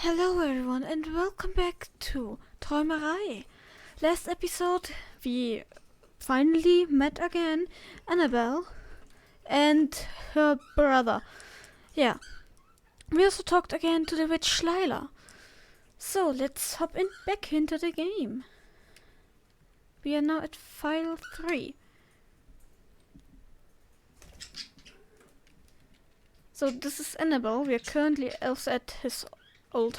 Hello everyone and welcome back to Träumerei. Last episode we finally met again Annabelle and her brother. Yeah, we also talked again to the witch Lila. So let's hop back into the game. We are now at file 3. So this is Annabelle. We are currently also at his old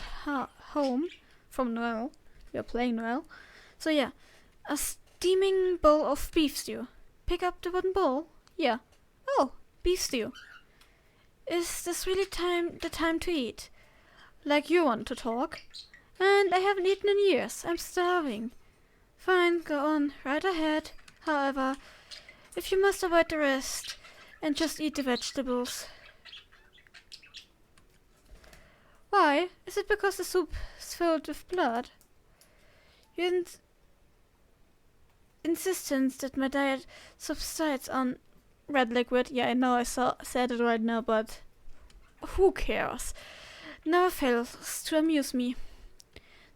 home from Noel. We are playing Noel. So yeah, a steaming bowl of beef stew. Pick up the wooden bowl. Yeah. Oh, beef stew. Is this really the time to eat? Like you want to talk? And I haven't eaten in years. I'm starving. Fine, go on, right ahead. However, if you must avoid the rest and just eat the vegetables. Why? Is it because the soup is filled with blood? Your insistence that my diet subsides on red liquid. Yeah, I know said it right now, but who cares? Never fails to amuse me.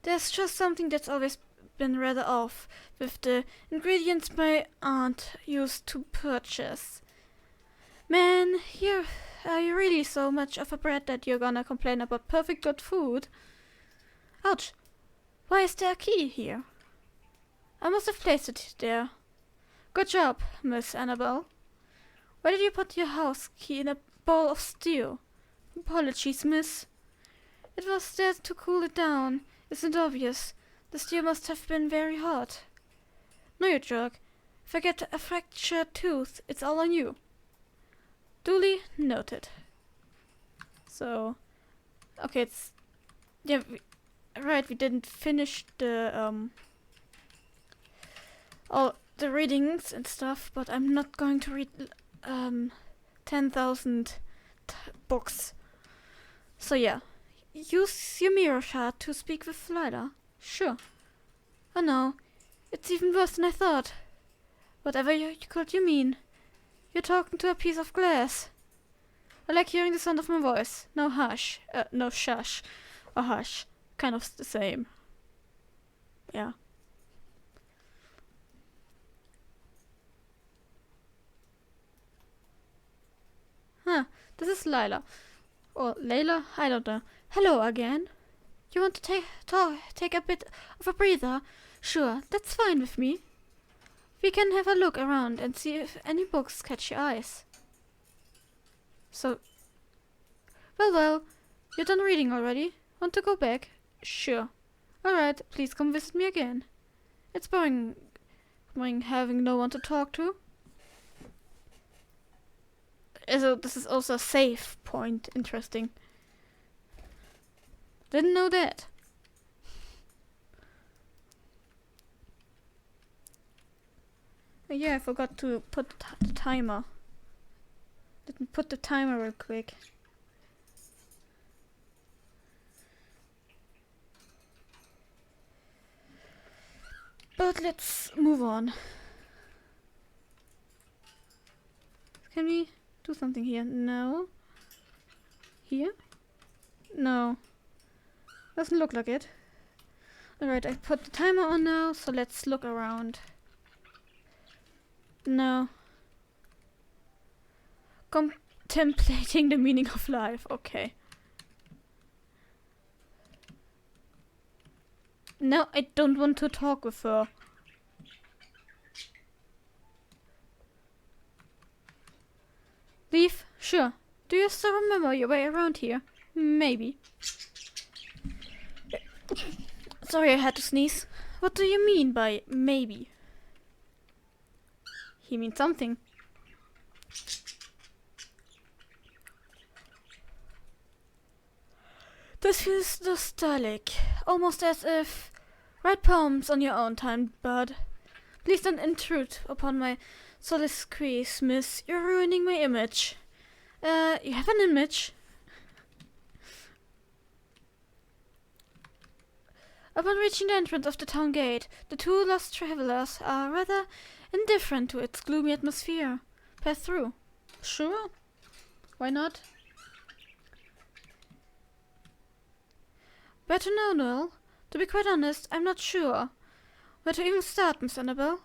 There's just something that's always been rather off with the ingredients my aunt used to purchase. Man, are you really so much of a brat that you're gonna complain about perfect good food? Ouch! Why is there a key here? I must have placed it there. Good job, Miss Annabelle. Why did you put your house key in a bowl of stew? Apologies, miss. It was there to cool it down. Isn't it obvious? The stew must have been very hot. No, you jerk. If I get a fractured tooth, it's all on you. Duly noted. So, okay, we didn't finish the all the readings and stuff, but I'm not going to read 10,000 books. So yeah, use your mirror shard to speak with Lila. Sure. Oh no, it's even worse than I thought. Whatever you mean. You're talking to a piece of glass. I like hearing the sound of my voice. No hush. No shush. Or hush. Kind of the same. Yeah. Huh. This is Lila. Or Layla? I don't know. Hello again. You want to take a bit of a breather? Sure, that's fine with me. We can have a look around and see if any books catch your eyes. So, well, you're done reading already? Want to go back? Sure. Alright, please come visit me again. It's boring having no one to talk to. So this is also a save point. Interesting. Didn't know that. Yeah, I forgot to put the timer. Didn't put the timer real quick. But let's move on. Can we do something here? No. Here? No. Doesn't look like it. Alright, I put the timer on now, so let's look around. No. Contemplating the meaning of life. Okay. No, I don't want to talk with her. Leave? Sure. Do you still remember your way around here? Maybe. Sorry, I had to sneeze. What do you mean by maybe? He means something. This feels nostalgic. Almost as if write poems on your own time, bud. Please don't intrude upon my soliloquies, miss. You're ruining my image. You have an image? Upon reaching the entrance of the town gate, the two lost travelers are rather indifferent to its gloomy atmosphere. Pass through. Sure. Why not? Where to now, Noel? To be quite honest, I'm not sure where to even start, Miss Annabelle.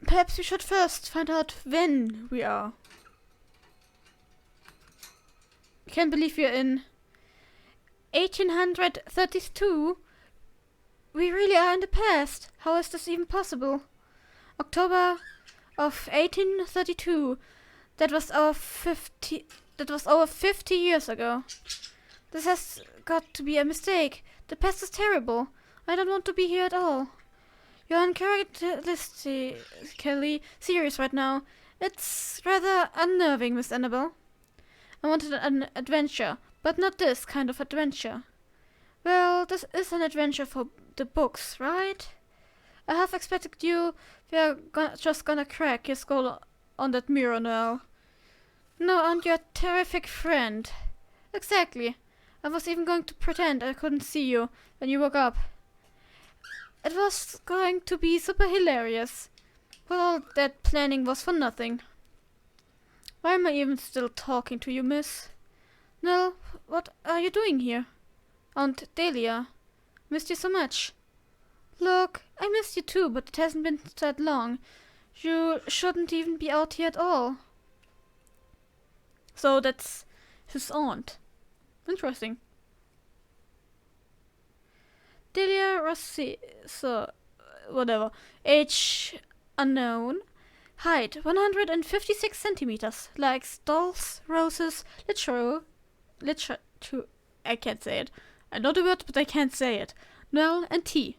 Perhaps we should first find out when we are. I can't believe we're in 1832. We really are in the past. How is this even possible? October of 1832. That was over 50 years ago. This has got to be a mistake. The past is terrible. I don't want to be here at all. You're uncharacteristically serious right now. It's rather unnerving, Miss Annabelle. I wanted an adventure, but not this kind of adventure. Well, this is an adventure for the books, right? I half expected you were just gonna crack your skull on that mirror now. No, aren't you a terrific friend? Exactly. I was even going to pretend I couldn't see you when you woke up. It was going to be super hilarious. But all that planning was for nothing. Why am I even still talking to you, miss? Nell, what are you doing here? Aunt Deliah, missed you so much. Look, I missed you too, but it hasn't been that long. You shouldn't even be out here at all. So that's his aunt. Interesting. Delia Rossi, so whatever. Age unknown. Height 156 centimeters. Likes dolls, roses, literature. I can't say it. I know the word, but I can't say it. Nell and tea.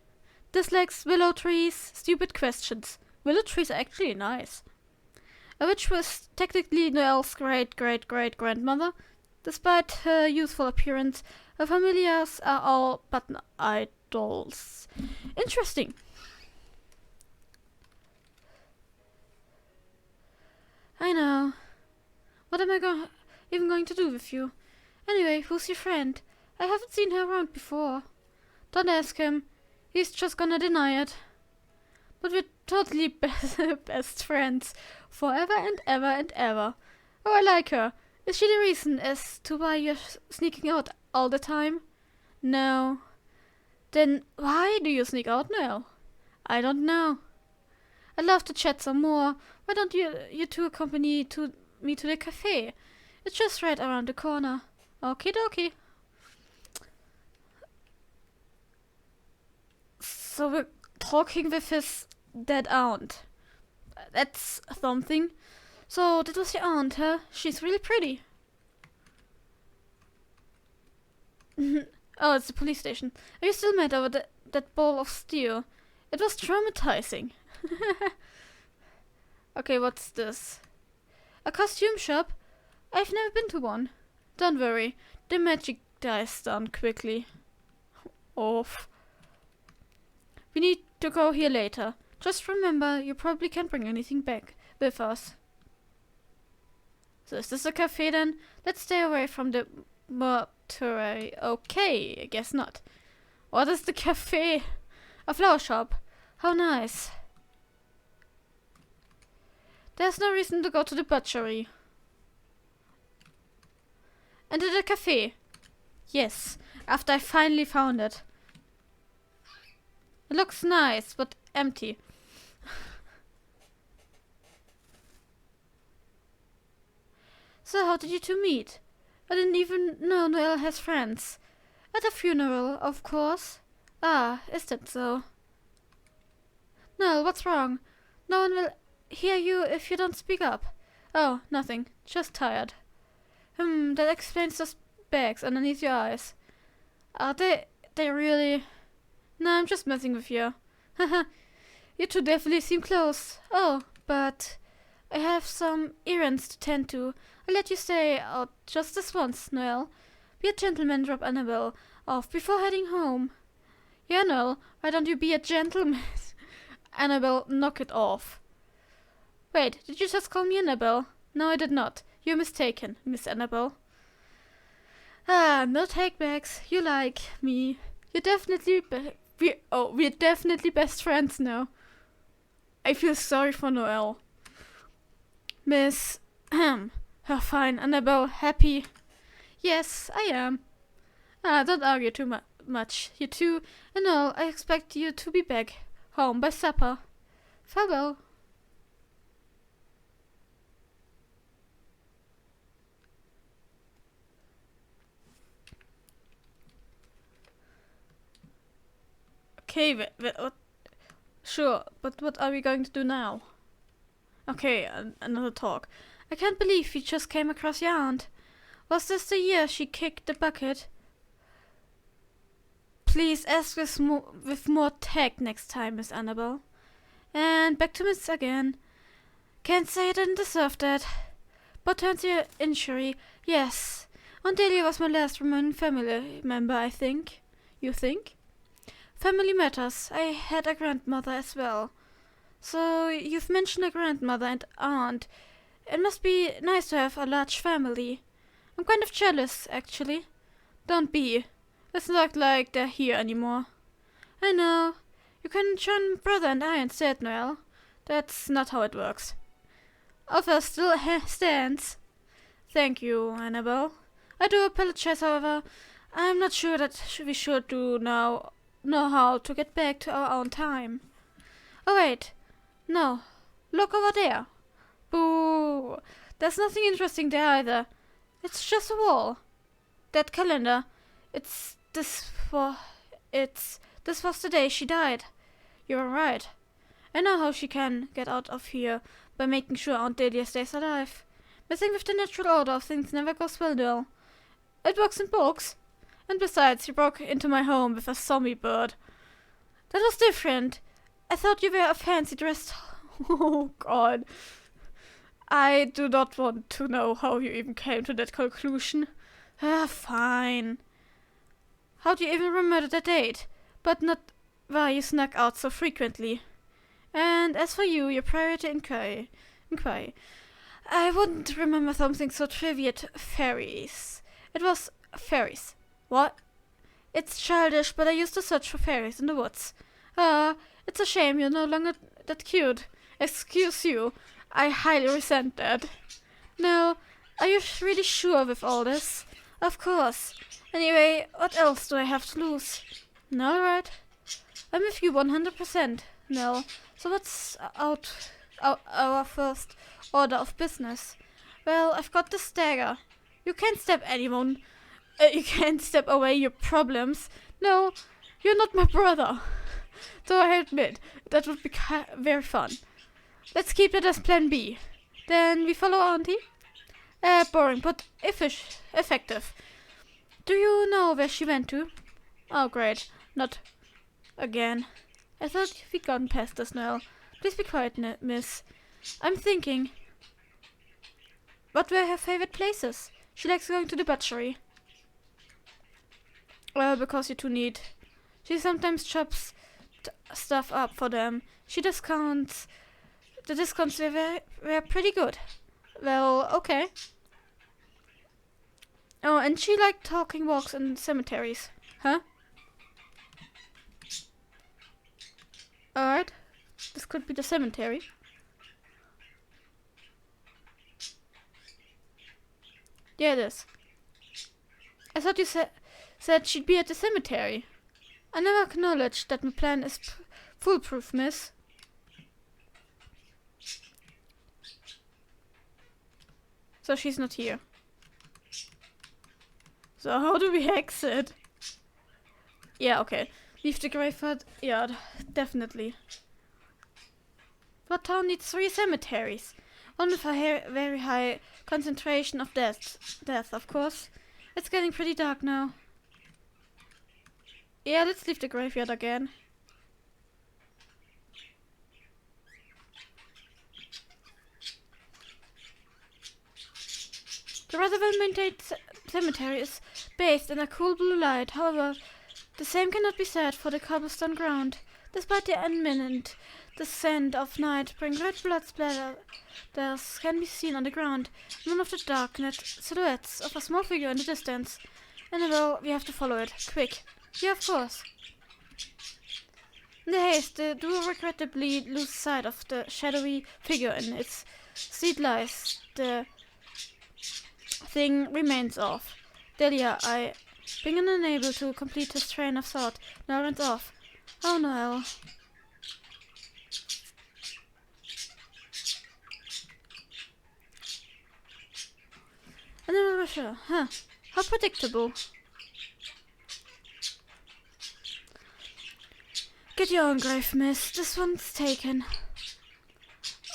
Dislikes willow trees, stupid questions. Willow trees are actually nice. A witch was technically Noelle's great-great-great-grandmother. Despite her youthful appearance, her familiars are all but idols. Interesting. I know. What am I even going to do with you? Anyway, who's your friend? I haven't seen her around before. Don't ask him. He's just gonna deny it. But we're totally best friends. Forever and ever and ever. Oh, I like her. Is she the reason as to why you're sneaking out all the time? No. Then why do you sneak out now? I don't know. I'd love to chat some more. Why don't you two accompany me to the cafe? It's just right around the corner. Okie dokie. So we're talking with his dead aunt. That's something. So that was your aunt, huh? She's really pretty. Oh, it's the police station. Are you still mad over that ball of steel? It was traumatizing. Okay, what's this? A costume shop? I've never been to one. Don't worry, the magic dies down quickly. Off. We need to go here later. Just remember, you probably can't bring anything back with us. So is this a cafe then? Let's stay away from the Träumerei. Okay, I guess not. What is the cafe? A flower shop. How nice. There's no reason to go to the butchery. And to the cafe. Yes, after I finally found it. It looks nice, but empty. So how did you two meet? I didn't even know Noel has friends. At a funeral, of course. Ah, is that so? Noel, what's wrong? No one will hear you if you don't speak up. Oh, nothing. Just tired. That explains those bags underneath your eyes. Are they really? No, I'm just messing with you. Haha, you two definitely seem close. Oh, but I have some errands to tend to. I'll let you stay out just this once, Noel. Be a gentleman, drop Annabelle off before heading home. Yeah, Noel, why don't you be a gentleman? Annabelle, knock it off. Wait, did you just call me Annabelle? No, I did not. You're mistaken, Miss Annabelle. Ah, no takebacks. You like me. You're definitely we're definitely best friends now. I feel sorry for Noel. Miss her fine Annabelle happy? Yes, I am. Ah, don't argue too much. You two and all, I expect you to be back home by supper. Farewell. Okay, what? Sure, but what are we going to do now? Okay, another talk. I can't believe we just came across your aunt. Was this the year she kicked the bucket? Please ask with more tact next time, Miss Annabelle. And back to Miss again. Can't say I didn't deserve that. But turns to your injury, yes. Aunt Deliah was my last remaining family member, I think. You think? Family matters. I had a grandmother as well. So you've mentioned a grandmother and aunt. It must be nice to have a large family. I'm kind of jealous, actually. Don't be. It's not like they're here anymore. I know. You can join brother and I instead, Noel. That's not how it works. Offer still stands. Thank you, Annabelle. I do apologize, however. I'm not sure that we should know how to get back to our own time. Oh wait. No. Look over there. Boo. There's nothing interesting there either. It's just a wall. That calendar. This was the day she died. You're right. I know how she can get out of here by making sure Aunt Deliah stays alive. Messing with the natural order of things never goes well, though. It works in books. And besides, you broke into my home with a zombie bird. That was different. I thought you were a fancy dressed... Oh, God. I do not want to know how you even came to that conclusion. Fine. How do you even remember the date? But not why you snuck out so frequently. And as for you, your priority inquiry. I wouldn't remember something so trivial. Fairies. It was fairies. What? It's childish, but I used to search for fairies in the woods. It's a shame you're no longer that cute. Excuse you. I highly resent that. No, are you really sure with all this? Of course. Anyway, what else do I have to lose? No, right? I'm with you 100%. No. So what's our first order of business? Well, I've got this dagger. You can't stab anyone. You can't step away your problems. No, you're not my brother. Though I admit, that would be very fun. Let's keep it as plan B. Then we follow Auntie? Boring, but effective. Do you know where she went to? Oh, great. Not again. I thought we'd gone past this now. Please be quiet, miss. I'm thinking. What were her favorite places? She likes going to the butchery. Because you two need. She sometimes chops stuff up for them. The discounts were pretty good. Well, okay. Oh, and she liked talking walks in cemeteries. Huh? Alright. This could be the cemetery. Yeah, it is. I thought you said she'd be at the cemetery. I never acknowledged that my plan is foolproof, miss. So she's not here. So how do we exit? Yeah, okay. Leave the graveyard. Yeah, definitely. What town needs 3 cemeteries? One with a very high concentration of death, of course. It's getting pretty dark now. Yeah, let's leave the graveyard again. The rather well-maintained cemetery is bathed in a cool blue light. However, the same cannot be said for the cobblestone ground. Despite the imminent descent of night, red blood splatters can be seen on the ground. One of the dark-lit silhouettes of a small figure in the distance. Annabelle, we have to follow it. Quick. Yeah, of course. In the haste, the duo regrettably lose sight of the shadowy figure in its seat lies. The thing remains off. Deliah, Being unable to complete his train of thought, Noel went off. Oh, Noel. And then we were sure. Huh. How predictable. Get your own grave, miss. This one's taken.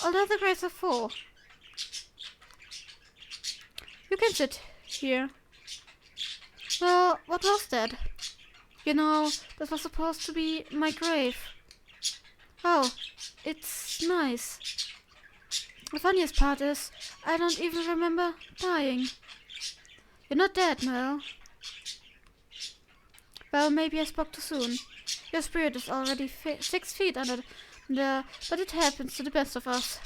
All the other graves are full. You can sit here. Well, what was that? You know, that was supposed to be my grave. Oh, it's nice. The funniest part is, I don't even remember dying. You're not dead, Mel. Well, maybe I spoke too soon. Your spirit is already 6 feet under there, but it happens to the best of us.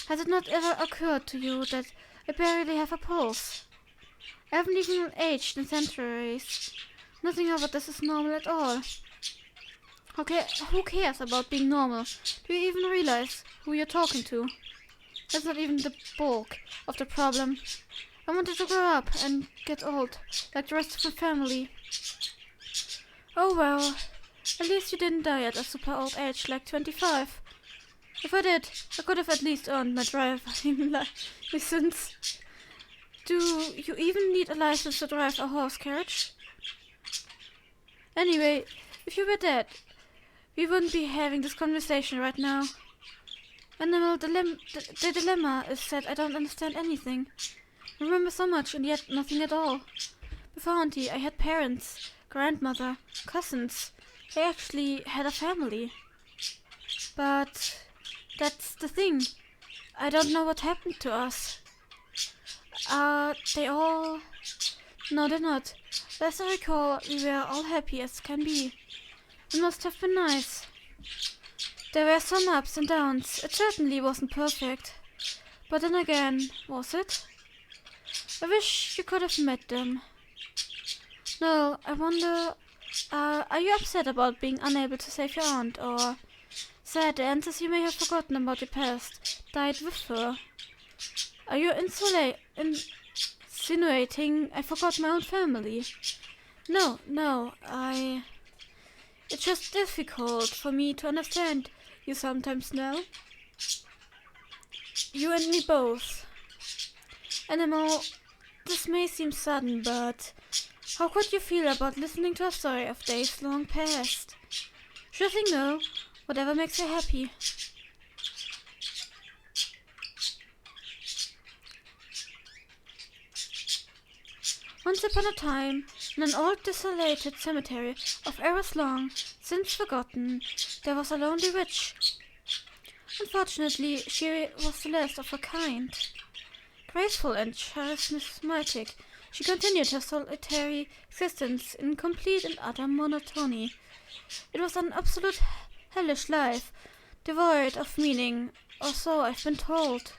Has it not ever occurred to you that I barely have a pulse? I haven't even aged in centuries. Nothing about this is normal at all. Okay, who cares about being normal? Do you even realize who you're talking to? That's not even the bulk of the problem. I wanted to grow up and get old, like the rest of my family. Oh well, at least you didn't die at a super old age, like 25. If I did, I could have at least earned my driving license. Do you even need a license to drive a horse carriage? Anyway, if you were dead, we wouldn't be having this conversation right now. Animal the dilemma is that I don't understand anything. I remember so much and yet nothing at all. Before Auntie, I had parents, grandmother, cousins. I actually had a family. But that's the thing. I don't know what happened to us. They all... No, they're not. As I recall, we were all happy as can be. It must have been nice. There were some ups and downs. It certainly wasn't perfect. But then again, was it? I wish you could have met them. No, I wonder... are you upset about being unable to save your aunt, or sad the answers you may have forgotten about your past died with her? Are you insinuating I forgot my own family? No, it's just difficult for me to understand you sometimes now. You and me both. Animal, this may seem sudden, but how could you feel about listening to a story of days long past? Sure thing, no. Whatever makes you happy. Once upon a time, in an old desolated cemetery of eras long since forgotten, there was a lonely witch. Unfortunately, she was the last of her kind. Graceful and charismatic, she continued her solitary existence in complete and utter monotony. It was an absolute hellish life, devoid of meaning, or so I've been told.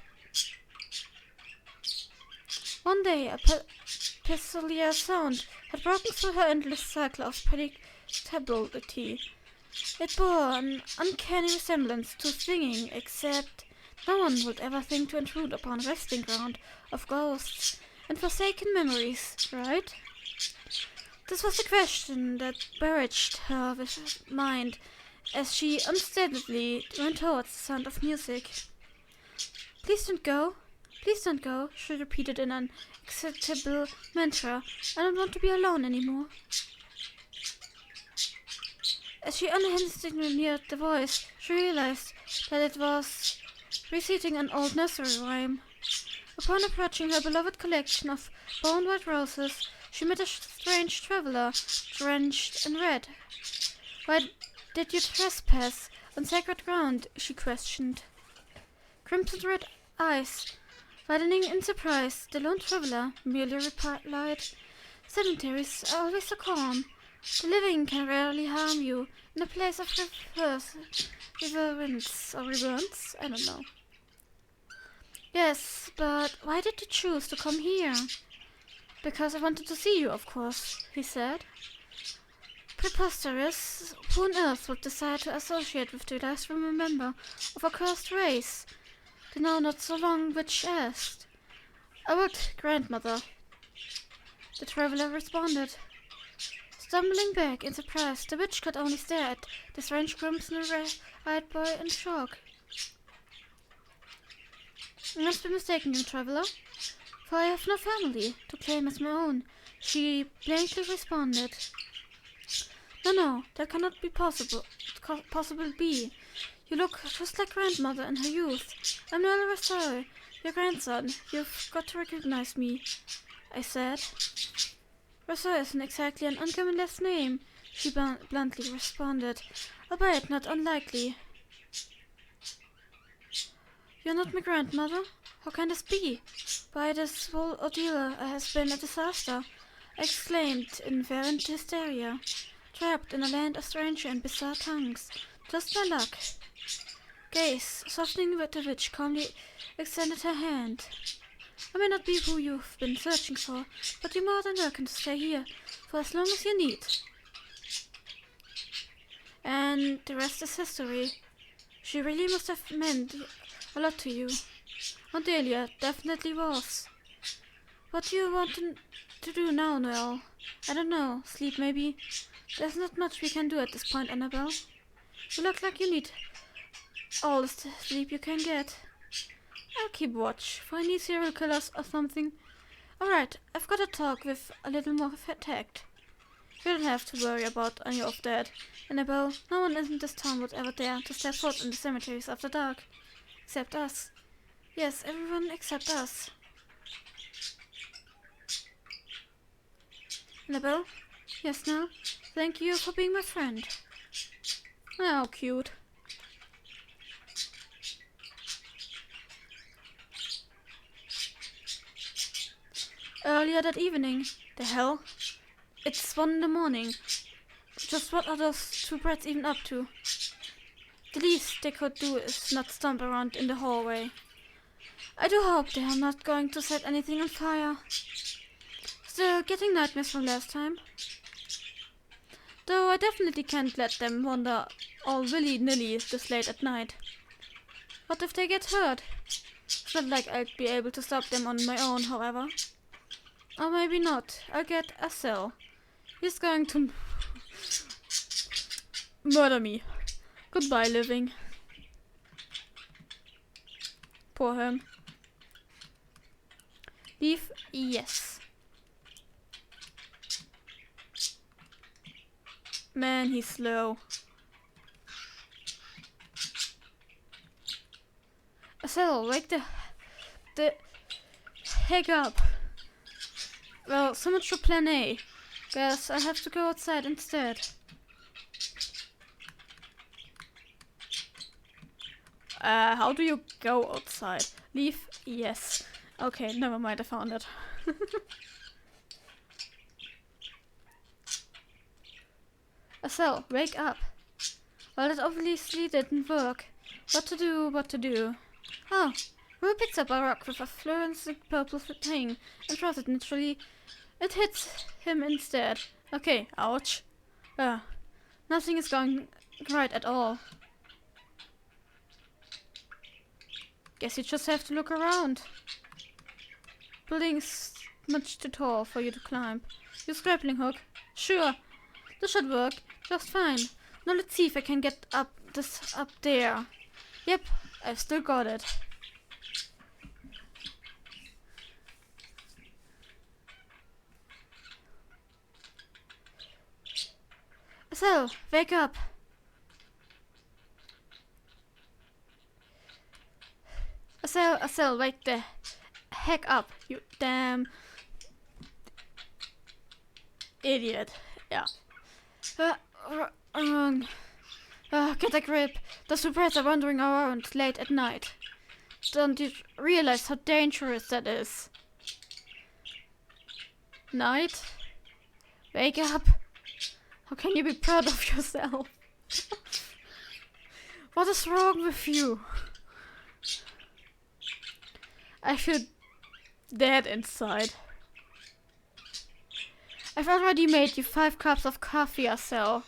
One day, a peculiar sound had broken through her endless cycle of predictability. It bore an uncanny resemblance to singing, except no one would ever think to intrude upon a resting ground of ghosts and forsaken memories, right? This was the question that barraged her mind as she unsteadily went towards the sound of music. Please don't go. Please don't go, she repeated in an acceptable mantra. I don't want to be alone anymore. As she unhesitatingly neared the voice, she realized that it was reciting an old nursery rhyme. Upon approaching her beloved collection of bone white roses, she met a strange traveler, drenched in red. Why did you trespass on sacred ground? She questioned. Crimson red eyes widening in surprise, the lone traveler merely replied, cemeteries are always so calm. The living can rarely harm you in a place of reverence, I don't know. Yes, but why did you choose to come here? Because I wanted to see you, of course, he said. Preposterous. Who on earth would desire to associate with the last remaining member of a cursed race? The now not so long witch asked. Our grandmother. the traveler responded. Stumbling back in surprise, the witch could only stare at the strange crimson-eyed boy in shock. "You must be mistaken, young traveler, for I have no family to claim as my own," she blankly responded. No, that cannot be possible. Possible be. You look just like grandmother in her youth. I'm Noel Rosario, your grandson. You've got to recognize me," I said. "Rosario isn't exactly an uncommon last name," she bluntly responded, "albeit not unlikely." "You're not my grandmother? How can this be? Why, this whole ordeal has been a disaster," I exclaimed in violent hysteria. Trapped in a land of strange and bizarre tongues. Just my luck. Gaze, softening with the witch, calmly extended her hand. "I may not be who you've been searching for, but you're more than welcome to stay here for as long as you need." And the rest is history. She really must have meant a lot to you. And Deliah definitely was. "What do you want to do now, Noel?" "I don't know. Sleep, maybe. There's not much we can do at this point, Annabelle. You look like you need all the sleep you can get." "I'll keep watch for any serial killers or something. Alright, I've got to talk with a little more tact. You don't have to worry about any of that, Annabelle. No one in this town would ever dare to step foot in the cemeteries after dark. Except us. Yes, everyone except us." "Annabelle?" "Yes, now? Thank you for being my friend." "Oh, cute." Earlier that evening. The hell? It's 1 in the morning. Just what are those two brats even up to? The least they could do is not stomp around in the hallway. I do hope they are not going to set anything on fire. Still getting nightmares from last time. Though I definitely can't let them wander all willy-nilly this late at night. What if they get hurt? It's not like I'd be able to stop them on my own, however. Or maybe not. I'll get a cell. He's going to murder me. Goodbye, living. Poor him. Leave? Yes. Man, he's slow. Cell, wake the heck up. Well, so much for plan A. Guess I have to go outside instead. How do you go outside? Leave? Yes. Okay, never mind, I found it. Cell, wake up. Well, that obviously didn't work. What to do? Oh, Rue picks up a rock with a fluorescent purple thing and throws it naturally. It hits him instead. Okay, ouch. Nothing is going right at all. Guess you just have to look around. Building's much too tall for you to climb. Use grappling hook. Sure, this should work just fine. Now let's see if I can get up there. Yep, I've still got it. Cell, wake up. Cell, wake the heck up, you damn idiot. Yeah. Get a grip. The surprise are wandering around late at night. Don't you realize how dangerous that is? Night? Wake up. How can you be proud of yourself? What is wrong with you? I feel dead inside. I've already made you 5 cups of coffee, Marcel.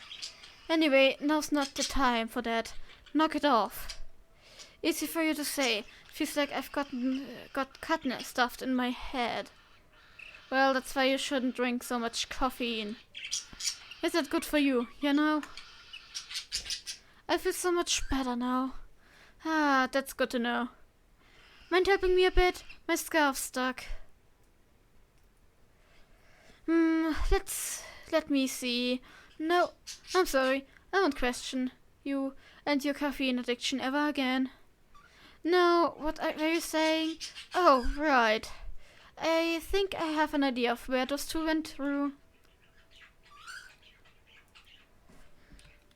Anyway, now's not the time for that. Knock it off. Easy for you to say. Feels like I've got cotton stuffed in my head. Well, that's why you shouldn't drink so much caffeine. Is that good for you, you know? I feel so much better now. Ah, that's good to know. Mind helping me a bit? My scarf's stuck. Let me see. No, I'm sorry. I won't question you and your caffeine addiction ever again. No, what were you saying? Oh, right. I think I have an idea of where those two went through.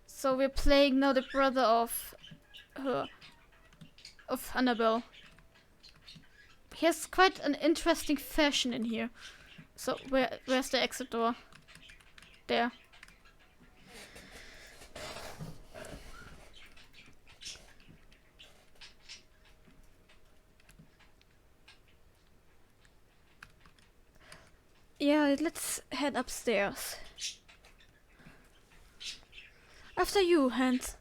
So we're playing now the brother of Annabelle. He has quite an interesting fashion in here. So where's the exit door? There. Yeah, let's head upstairs. After you, Hans.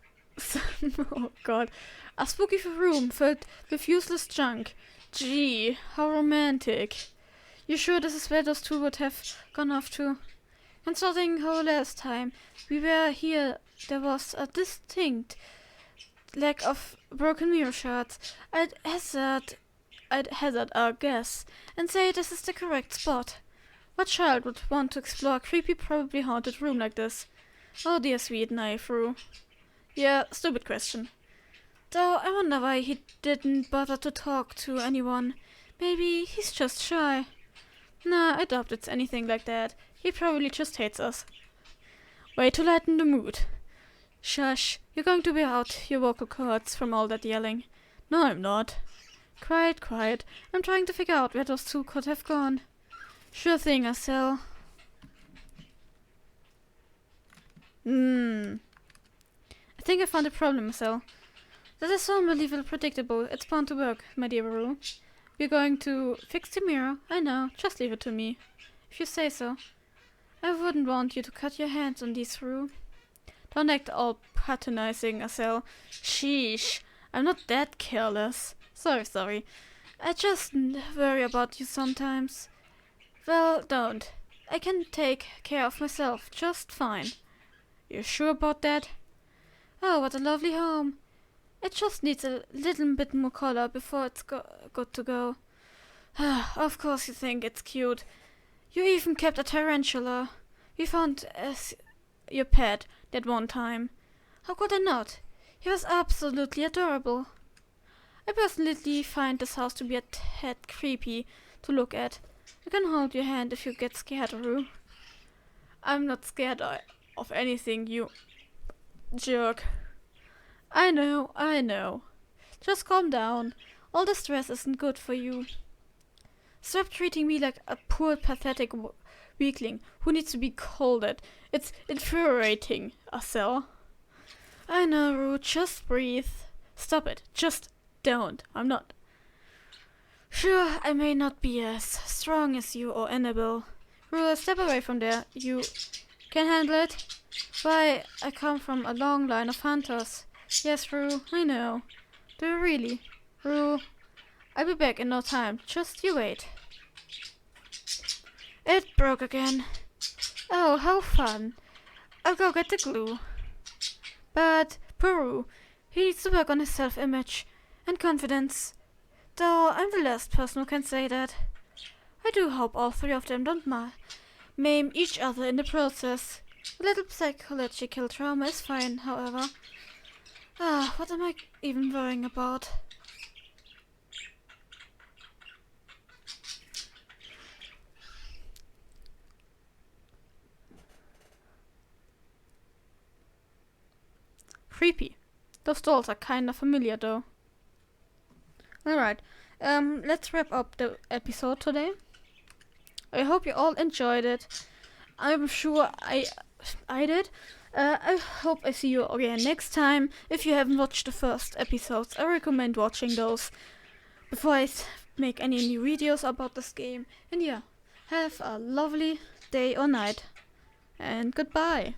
Oh god. A spooky room filled with useless junk. Gee, how romantic. You sure this is where those two would have gone off to? Consulting how last time we were here, there was a distinct lack of broken mirror shards. I'd hazard our guess and say this is the correct spot. What child would want to explore a creepy, probably haunted room like this? Oh dear sweet naive Rue. Yeah, stupid question. Though I wonder why he didn't bother to talk to anyone. Maybe he's just shy. Nah, I doubt it's anything like that. He probably just hates us. Way to lighten the mood. Shush, you're going to wear out your vocal cords from all that yelling. No, I'm not. Quiet, quiet. I'm trying to figure out where those two could have gone. Sure thing, Marcel. I think I found a problem, Marcel. That is so unbelievably predictable. It's bound to work, my dear Rue. We're going to fix the mirror. I know. Just leave it to me. If you say so. I wouldn't want you to cut your hands on these, Rue. Don't act all patronizing, Marcel. Sheesh. I'm not that careless. Sorry. I just worry about you sometimes. Well, don't. I can take care of myself just fine. You're sure about that? Oh, what a lovely home. It just needs a little bit more color before it's good to go. Of course you think it's cute. You even kept a tarantula. We found as your pet that one time. How could I not? He was absolutely adorable. I personally find this house to be a tad creepy to look at. You can hold your hand if you get scared, Rue. I'm not scared of anything, you jerk. I know. Just calm down. All the stress isn't good for you. Stop treating me like a poor, pathetic weakling who needs to be coddled. It's infuriating, Marcel. I know, Rue. Just breathe. Stop it. Just don't. I'm not. Sure, I may not be as strong as you or Annabelle. Rue, step away from there. You can handle it? Why, I come from a long line of hunters. Yes, Rue, I know. Do you really? Rue, I'll be back in no time. Just you wait. It broke again. Oh, how fun. I'll go get the glue. But poor Rue, he needs to work on his self-image and confidence. Though I'm the last person who can say that. I do hope all three of them don't maim each other in the process. A little psychological trauma is fine, however. What am I even worrying about? Creepy. Those dolls are kinda familiar though. Alright, let's wrap up the episode today. I hope you all enjoyed it. I'm sure I did. I hope I see you again next time. If you haven't watched the first episodes, I recommend watching those before I make any new videos about this game. And yeah, have a lovely day or night. And goodbye.